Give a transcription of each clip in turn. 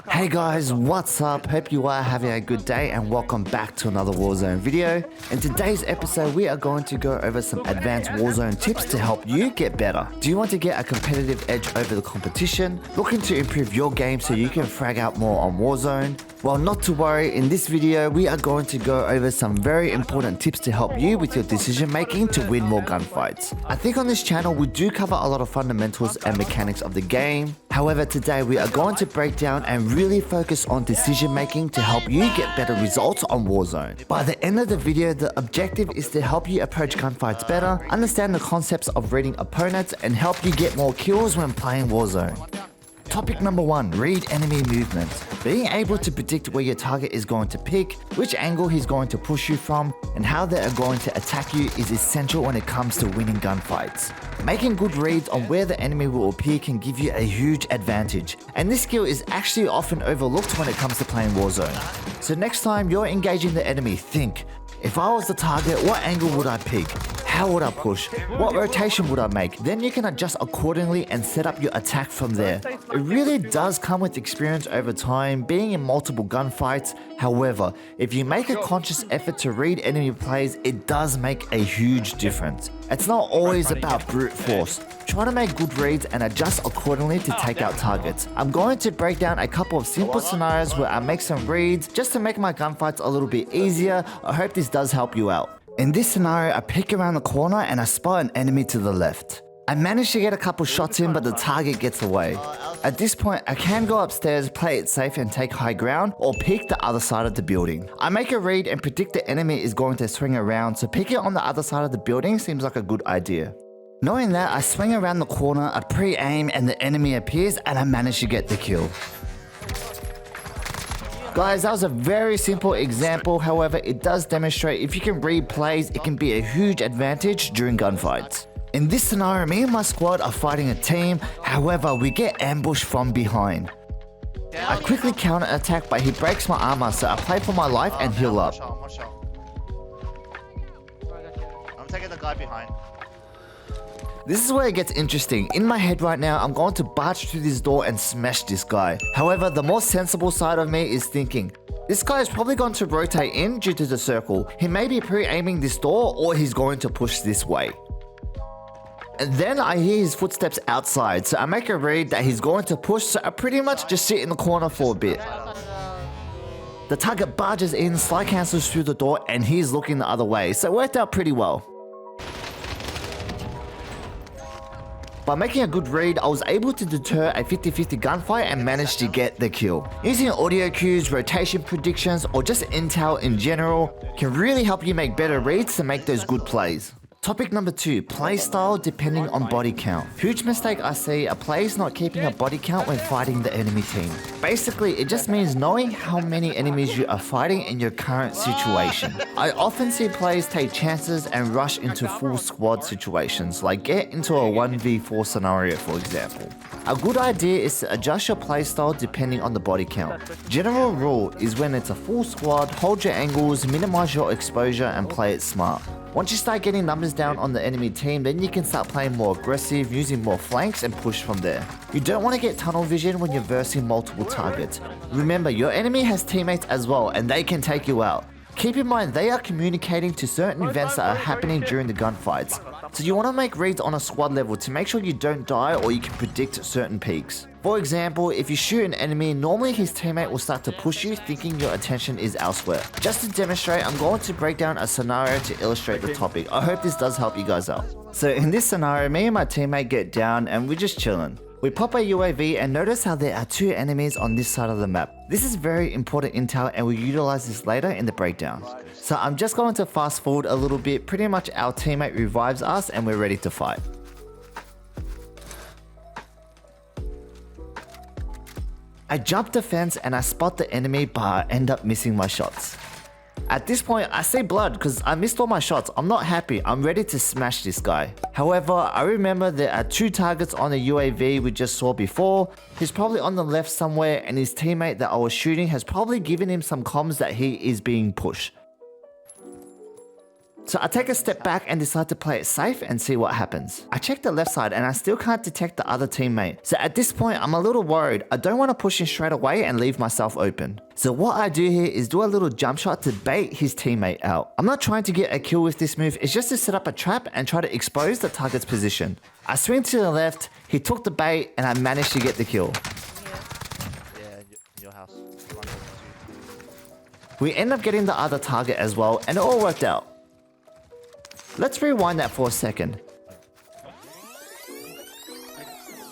Hey guys, what's up? Hope you are having a good day and welcome back to another Warzone video. In today's episode, we are going to go over some advanced Warzone tips to help you get better. Do you want to get a competitive edge over the competition? Looking to improve your game so you can frag out more on Warzone? Well, not to worry, in this video, we are going to go over some very important tips to help you with your decision making to win more gunfights. I think on this channel, we do cover a lot of fundamentals and mechanics of the game. However, today we are going to break down and really focus on decision making to help you get better results on Warzone. By the end of the video, the objective is to help you approach gunfights better, understand the concepts of reading opponents, and help you get more kills when playing Warzone. Topic number 1, read enemy movements. Being able to predict where your target is going to pick, which angle he's going to push you from, and how they are going to attack you is essential when it comes to winning gunfights. Making good reads on where the enemy will appear can give you a huge advantage, and this skill is actually often overlooked when it comes to playing Warzone. So next time you're engaging the enemy, think, if I was the target, what angle would I pick? How would I push? What rotation would I make? Then you can adjust accordingly and set up your attack from there. It really does come with experience over time, being in multiple gunfights. However, if you make a conscious effort to read enemy plays, it does make a huge difference. It's not always about brute force. Try to make good reads and adjust accordingly to take out targets. I'm going to break down a couple of simple scenarios where I make some reads just to make my gunfights a little bit easier. I hope this does help you out. In this scenario, I peek around the corner and I spot an enemy to the left. I manage to get a couple shots in, but the target gets away. At this point, I can go upstairs, play it safe and take high ground, or peek the other side of the building. I make a read and predict the enemy is going to swing around, so peeking on the other side of the building seems like a good idea. Knowing that, I swing around the corner, I pre-aim and the enemy appears and I manage to get the kill. Guys, that was a very simple example, however, it does demonstrate if you can read plays, it can be a huge advantage during gunfights. In this scenario, me and my squad are fighting a team, however, we get ambushed from behind. I quickly counter-attack, but he breaks my armor, so I play for my life and heal up. I'm taking the guy behind. This is where it gets interesting. In my head right now, I'm going to barge through this door and smash this guy. However, the more sensible side of me is thinking, this guy is probably going to rotate in due to the circle. He may be pre-aiming this door or he's going to push this way. And then I hear his footsteps outside, so I make a read that he's going to push, so I pretty much just sit in the corner for a bit. The target barges in, slide cancels through the door, and he's looking the other way, so it worked out pretty well. By making a good read, I was able to deter a 50-50 gunfight and managed to get the kill. Using audio cues, rotation predictions, or just intel in general can really help you make better reads to make those good plays. Topic number 2, playstyle depending on body count. Huge mistake I see, a player is not keeping a body count when fighting the enemy team. Basically, it just means knowing how many enemies you are fighting in your current situation. I often see players take chances and rush into full squad situations, like get into a 1v4 scenario for example. A good idea is to adjust your playstyle depending on the body count. General rule is when it's a full squad, hold your angles, minimize your exposure and play it smart. Once you start getting numbers down on the enemy team, then you can start playing more aggressive, using more flanks and push from there. You don't want to get tunnel vision when you're versing multiple targets. Remember, your enemy has teammates as well and they can take you out. Keep in mind they are communicating to certain events that are happening during the gunfights. So you want to make reads on a squad level to make sure you don't die or you can predict certain peaks. For example, if you shoot an enemy, normally his teammate will start to push you thinking your attention is elsewhere. Just to demonstrate, I'm going to break down a scenario to illustrate the topic. I hope this does help you guys out. So in this scenario, me and my teammate get down and we're just chilling. We pop a UAV and notice how there are 2 enemies on this side of the map. This is very important intel and we'll utilize this later in the breakdown. So I'm just going to fast forward a little bit. Pretty much our teammate revives us and we're ready to fight. I jump the fence and I spot the enemy, but I end up missing my shots. At this point, I see blood because I missed all my shots. I'm not happy. I'm ready to smash this guy. However, I remember there are 2 targets on the UAV we just saw before. He's probably on the left somewhere and his teammate that I was shooting has probably given him some comms that he is being pushed. So I take a step back and decide to play it safe and see what happens. I check the left side and I still can't detect the other teammate. So at this point, I'm a little worried. I don't want to push in straight away and leave myself open. So what I do here is do a little jump shot to bait his teammate out. I'm not trying to get a kill with this move, it's just to set up a trap and try to expose the target's position. I swing to the left, he took the bait, and I managed to get the kill. Yeah, your house. We end up getting the other target as well, and it all worked out. Let's rewind that for a second.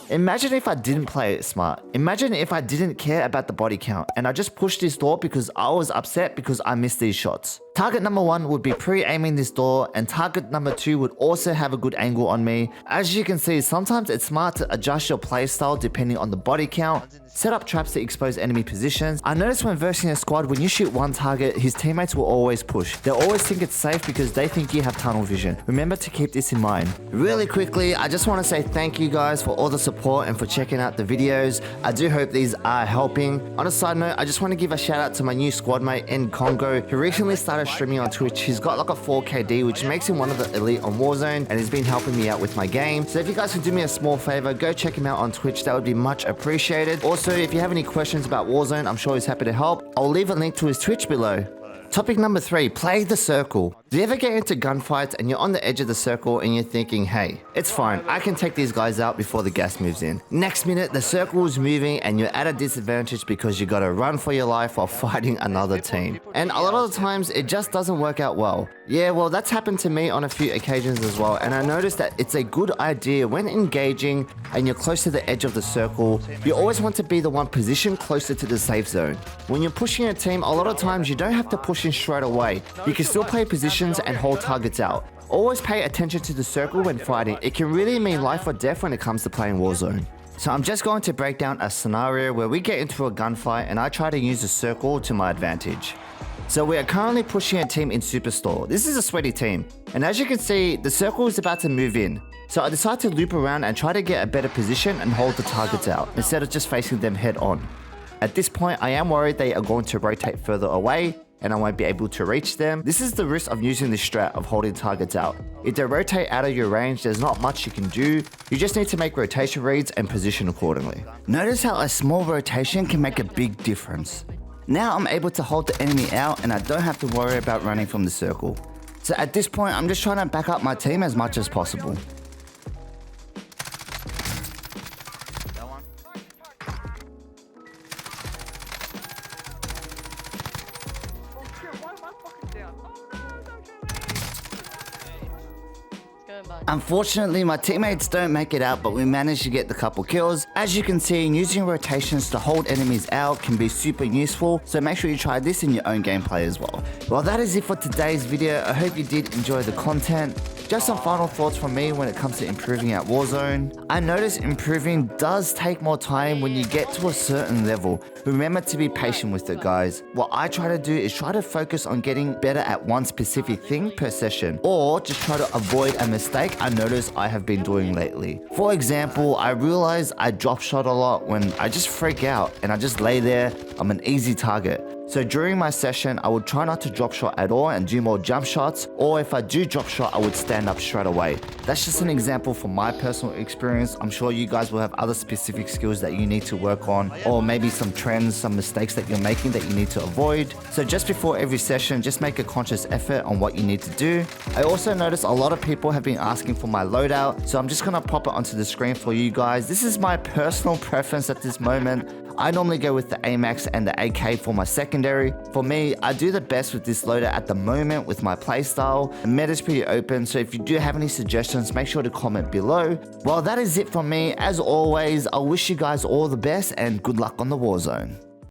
Imagine if I didn't play it smart. Imagine if I didn't care about the body count and I just pushed this door because I was upset because I missed these shots. Target number 1 would be pre-aiming this door and target number 2 would also have a good angle on me. As you can see, sometimes it's smart to adjust your playstyle depending on the body count. Set up traps to expose enemy positions. I noticed when versing a squad, when you shoot one target, his teammates will always push. They'll always think it's safe because they think you have tunnel vision. Remember to keep this in mind. Really quickly, I just want to say thank you guys for all the support and for checking out the videos. I do hope these are helping. On a side note, I just want to give a shout out to my new squad mate, nKongo, who recently started streaming on Twitch. He's got like a 4KD, which makes him one of the elite on Warzone, and he's been helping me out with my game. So if you guys could do me a small favor, go check him out on Twitch. That would be much appreciated. Also, if you have any questions about Warzone, I'm sure he's happy to help. I'll leave a link to his Twitch below. Topic number 3, play the circle. Do you ever get into gunfights and you're on the edge of the circle and you're thinking, hey, it's fine, I can take these guys out before the gas moves in. Next minute, the circle is moving and you're at a disadvantage because you gotta run for your life while fighting another team. And a lot of the times, it just doesn't work out well. Yeah, well, that's happened to me on a few occasions as well, and I noticed that it's a good idea when engaging and you're close to the edge of the circle, you always want to be the one positioned closer to the safe zone. When you're pushing a team, a lot of times you don't have to push in straight away. You can still play positions and hold targets out. Always pay attention to the circle when fighting. It can really mean life or death when it comes to playing Warzone. So I'm just going to break down a scenario where we get into a gunfight and I try to use the circle to my advantage. So we are currently pushing a team in Superstore. This is a sweaty team, and as you can see, the circle is about to move in. So I decide to loop around and try to get a better position and hold the targets out, instead of just facing them head on. At this point, I am worried they are going to rotate further away, and I won't be able to reach them. This is the risk of using this strat of holding targets out. If they rotate out of your range, there's not much you can do. You just need to make rotation reads and position accordingly. Notice how a small rotation can make a big difference. Now I'm able to hold the enemy out and I don't have to worry about running from the circle. So at this point, I'm just trying to back up my team as much as possible. Unfortunately, my teammates don't make it out, but we managed to get the couple kills. As you can see, using rotations to hold enemies out can be super useful, so make sure you try this in your own gameplay as well. Well, that is it for today's video. I hope you did enjoy the content. Just some final thoughts from me when it comes to improving at Warzone. I notice improving does take more time when you get to a certain level. Remember to be patient with it, guys. What I try to do is try to focus on getting better at one specific thing per session, or just try to avoid a mistake I notice I have been doing lately. For example, I realize I drop shot a lot when I just freak out and I just lay there. I'm an easy target. So during my session, I would try not to drop shot at all and do more jump shots, or if I do drop shot, I would stand up straight away. That's just an example from my personal experience. I'm sure you guys will have other specific skills that you need to work on, or maybe some trends, some mistakes that you're making that you need to avoid. So just before every session, just make a conscious effort on what you need to do. I also noticed a lot of people have been asking for my loadout, so I'm just gonna pop it onto the screen for you guys. This is my personal preference at this moment. I normally go with the AMAX and the AK for my secondary. For me, I do the best with this loader at the moment with my playstyle. The meta is pretty open, so if you do have any suggestions, make sure to comment below. Well, that is it from me. As always, I wish you guys all the best and good luck on the Warzone.